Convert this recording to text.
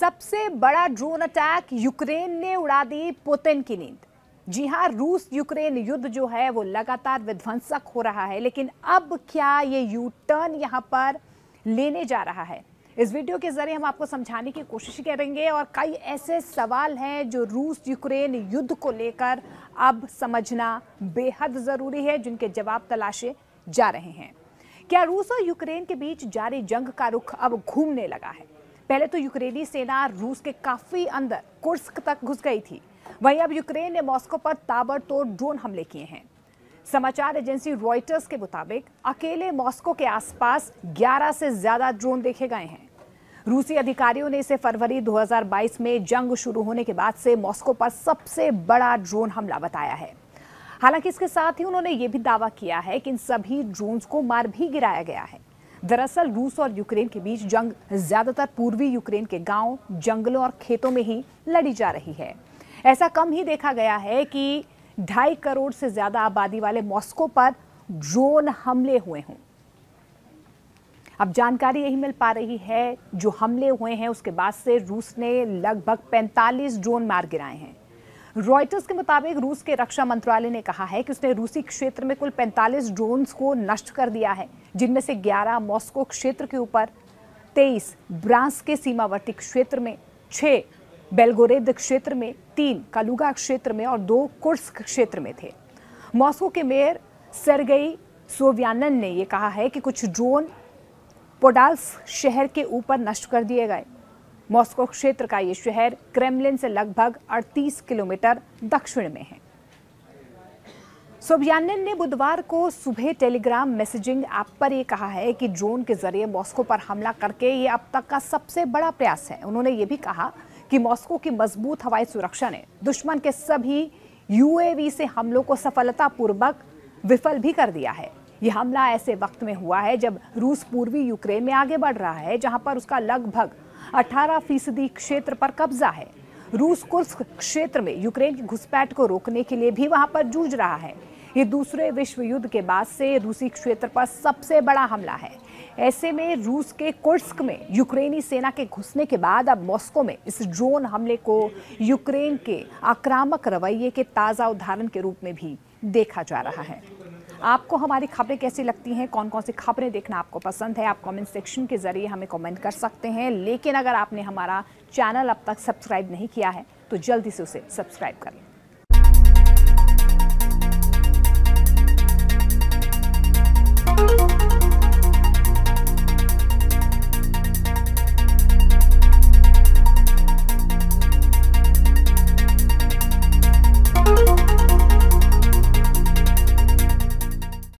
सबसे बड़ा drone attack, Ukraine ने उड़ा दी पुतिन की नींद। जी हां, रूस यूक्रेन युद्ध जो है वो लगातार विध्वंसक हो रहा है, लेकिन अब क्या ये यू टर्न यहां पर लेने जा रहा है? इस वीडियो के जरिए हम आपको समझाने की कोशिश करेंगे और कई ऐसे सवाल हैं जो रूस यूक्रेन युद्ध को लेकर अब समझना बेहद जरूरी है, जिनके जवाब तलाशे जा रहे हैं। क्या रूस और यूक्रेन के बीच जारी जंग का रुख अब घूमने लगा है? पहले तो यूक्रेनी सेना रूस के काफी अंदर कुर्स्क तक घुस गई थी, वहीं अब यूक्रेन ने मॉस्को पर ताबड़तोड़ ड्रोन हमले किए हैं। समाचार एजेंसी रॉयटर्स के मुताबिक अकेले मॉस्को के आसपास 11 से ज्यादा ड्रोन देखे गए हैं। रूसी अधिकारियों ने इसे फरवरी 2022 में जंग शुरू होने के बाद से मॉस्को पर सबसे बड़ा ड्रोन हमला बताया है। हालांकि इसके साथ ही उन्होंने ये भी दावा किया है कि इन सभी ड्रोन्स को मार भी गिराया गया है। दरअसल रूस और यूक्रेन के बीच जंग ज्यादातर पूर्वी यूक्रेन के गांव, जंगलों और खेतों में ही लड़ी जा रही है। ऐसा कम ही देखा गया है कि 2.5 करोड़ से ज्यादा आबादी वाले मॉस्को पर ड्रोन हमले हुए हों। अब जानकारी यही मिल पा रही है, जो हमले हुए हैं उसके बाद से रूस ने लगभग 45 ड्रोन मार गिराए हैं। रॉयटर्स के मुताबिक रूस के रक्षा मंत्रालय ने कहा है कि उसने रूसी क्षेत्र में कुल 45 ड्रोन्स को नष्ट कर दिया है, जिनमें से 11 मॉस्को क्षेत्र के ऊपर, 23 ब्रांस्क के सीमावर्ती क्षेत्र में, 6 बेलगोरेद क्षेत्र में, 3 कालुगा क्षेत्र में और 2 कुर्स्क क्षेत्र में थे। मॉस्को के मेयर सेर्गेई सोव्यानन ने यह कहा है कि कुछ ड्रोन पोडाल्स्क शहर के ऊपर नष्ट कर दिए गए। मॉस्को क्षेत्र का ये शहर क्रेमलिन से लगभग 38 किलोमीटर दक्षिण में है। सोव्यानन ने बुधवार को सुबह टेलीग्राम मैसेजिंग ऐप पर यह कहा है कि ड्रोन के जरिए मॉस्को पर हमला करके ये अब तक का सबसे बड़ा प्रयास है। उन्होंने ये भी कहा कि मॉस्को की मजबूत हवाई सुरक्षा ने दुश्मन के सभी यूएवी से हमलों को सफलतापूर्वक विफल भी कर दिया है। यह हमला ऐसे वक्त में हुआ है जब रूस पूर्वी यूक्रेन में आगे बढ़ रहा है, जहां पर उसका लगभग 18% क्षेत्र पर कब्जा है। रूस कुर्स्क क्षेत्र में यूक्रेन की घुसपैठ को रोकने के लिए भी वहां पर जूझ रहा है। ये दूसरे विश्व युद्ध के बाद से रूसी क्षेत्र पर सबसे बड़ा हमला है। ऐसे में रूस के कुर्स्क में यूक्रेनी सेना के घुसने के बाद अब मॉस्को में इस ड्रोन हमले को यूक्रेन के आक्रामक रवैये के ताज़ा उदाहरण के रूप में भी देखा जा रहा है। आपको हमारी खबरें कैसी लगती हैं? कौन कौन सी खबरें देखना आपको पसंद है? आप कमेंट सेक्शन के जरिए हमें कमेंट कर सकते हैं। लेकिन अगर आपने हमारा चैनल अब तक सब्सक्राइब नहीं किया है तो जल्दी से उसे सब्सक्राइब कर लें।